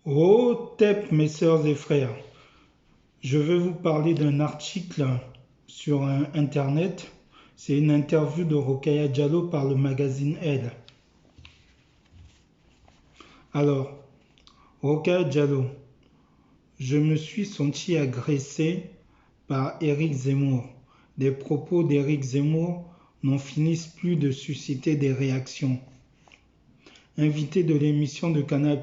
Oh, TEP, mes sœurs et frères, je vais vous parler d'un article sur Internet. C'est une interview de Rokhaya Diallo par le magazine Elle. Alors, Rokhaya Diallo, je me suis senti agressé par Éric Zemmour. Les propos d'Éric Zemmour n'en finissent plus de susciter des réactions. Invité de l'émission de Canal+,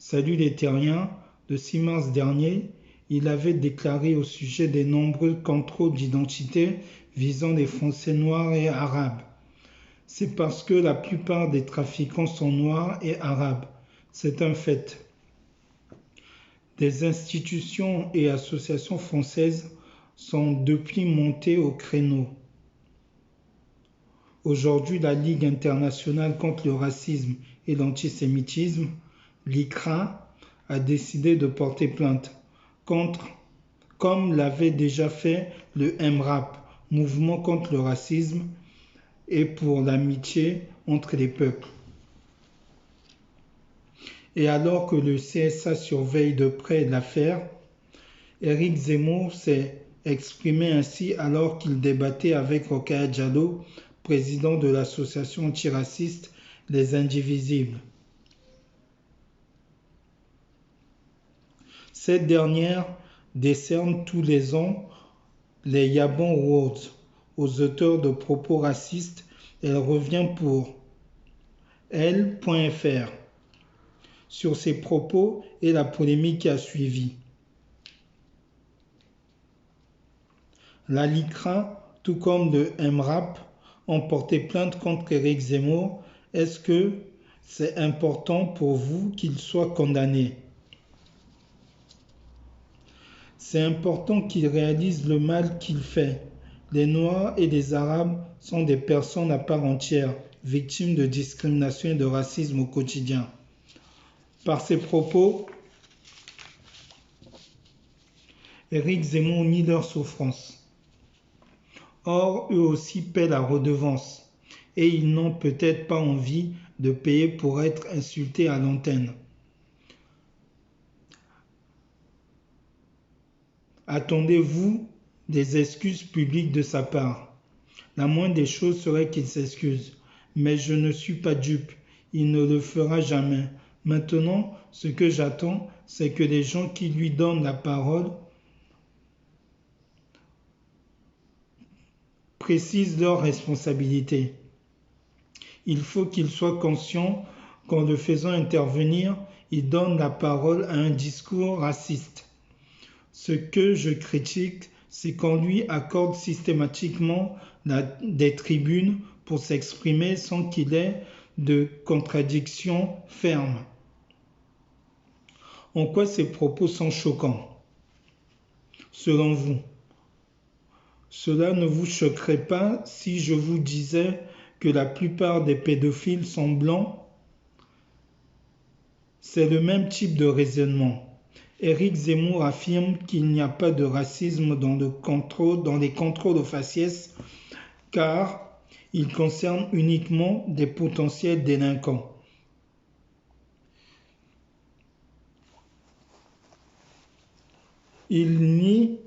Salut les Terriens, le 6 mars dernier, il avait déclaré au sujet des nombreux contrôles d'identité visant les Français noirs et arabes. C'est parce que la plupart des trafiquants sont noirs et arabes. C'est un fait. Des institutions et associations françaises sont depuis montées au créneau. Aujourd'hui, la Ligue internationale contre le racisme et l'antisémitisme, l'ICRA, a décidé de porter plainte contre, comme l'avait déjà fait le MRAP, Mouvement contre le racisme et pour l'amitié entre les peuples. Et alors que le CSA surveille de près l'affaire, Éric Zemmour s'est exprimé ainsi alors qu'il débattait avec Rokhaya Diallo, président de l'association antiraciste Les Indivisibles. Cette dernière décerne tous les ans les Yabon Awards aux auteurs de propos racistes. Elle revient pour Elle.fr sur ces propos et la polémique qui a suivi. La LICRA, tout comme le MRAP, ont porté plainte contre Éric Zemmour. Est-ce que c'est important pour vous qu'il soit condamné? C'est important qu'il réalise le mal qu'il fait. Les Noirs et les Arabes sont des personnes à part entière, victimes de discrimination et de racisme au quotidien. Par ses propos, Éric Zemmour nie leur souffrance. Or, eux aussi paient la redevance, et ils n'ont peut-être pas envie de payer pour être insultés à l'antenne. Attendez-vous des excuses publiques de sa part? La moindre des choses serait qu'il s'excuse. Mais je ne suis pas dupe. Il ne le fera jamais. Maintenant, ce que j'attends, c'est que les gens qui lui donnent la parole précisent leurs responsabilités. Il faut qu'il soit conscient qu'en le faisant intervenir, il donne la parole à un discours raciste. Ce que je critique, c'est qu'on lui accorde systématiquement des tribunes pour s'exprimer sans qu'il ait de contradictions fermes. En quoi ces propos sont choquants, selon vous? Cela ne vous choquerait pas si je vous disais que la plupart des pédophiles sont blancs? C'est le même type de raisonnement. Éric Zemmour affirme qu'il n'y a pas de racisme dans les contrôles aux faciès car ils concernent uniquement des potentiels délinquants. Il nie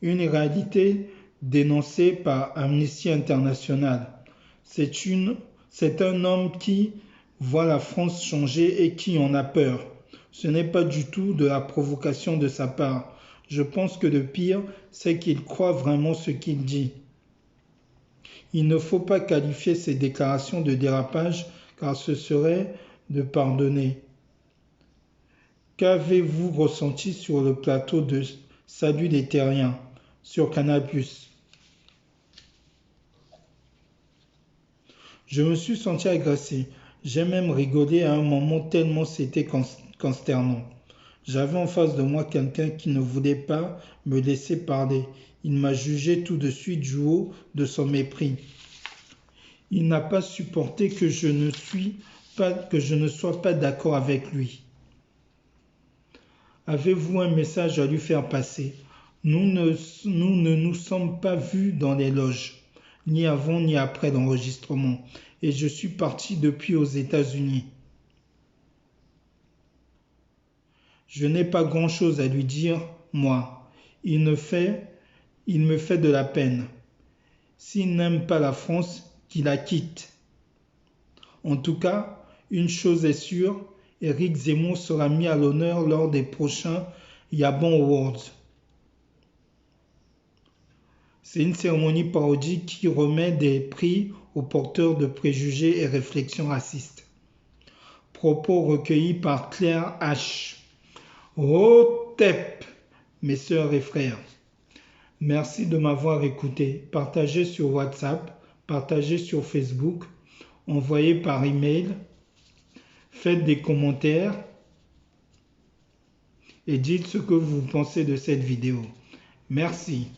une réalité dénoncée par Amnesty International. C'est un homme qui voit la France changer et qui en a peur. Ce n'est pas du tout de la provocation de sa part. Je pense que le pire, c'est qu'il croit vraiment ce qu'il dit. Il ne faut pas qualifier ces déclarations de dérapage car ce serait de pardonner. Qu'avez-vous ressenti sur le plateau de Salut les Terriens sur Canal+? Je me suis senti agressé. J'ai même rigolé à un moment tellement c'était consternant. J'avais en face de moi quelqu'un qui ne voulait pas me laisser parler. Il m'a jugé tout de suite du haut de son mépris. Il n'a pas supporté que je ne sois pas d'accord avec lui. Avez-vous un message à lui faire passer? Nous ne nous sommes pas vus dans les loges. ni avant ni après l'enregistrement. Et je suis parti depuis aux États-Unis. Je n'ai pas grand-chose à lui dire, moi. Il me fait de la peine. S'il n'aime pas la France, qu'il la quitte. En tout cas, une chose est sûre, Éric Zemmour sera mis à l'honneur lors des prochains Yabon Awards. C'est une cérémonie parodique qui remet des prix aux porteurs de préjugés et réflexions racistes. Propos recueillis par Claire H. Hotep, mes sœurs et frères. Merci de m'avoir écouté. Partagez sur WhatsApp, partagez sur Facebook, envoyez par email, faites des commentaires et dites ce que vous pensez de cette vidéo. Merci.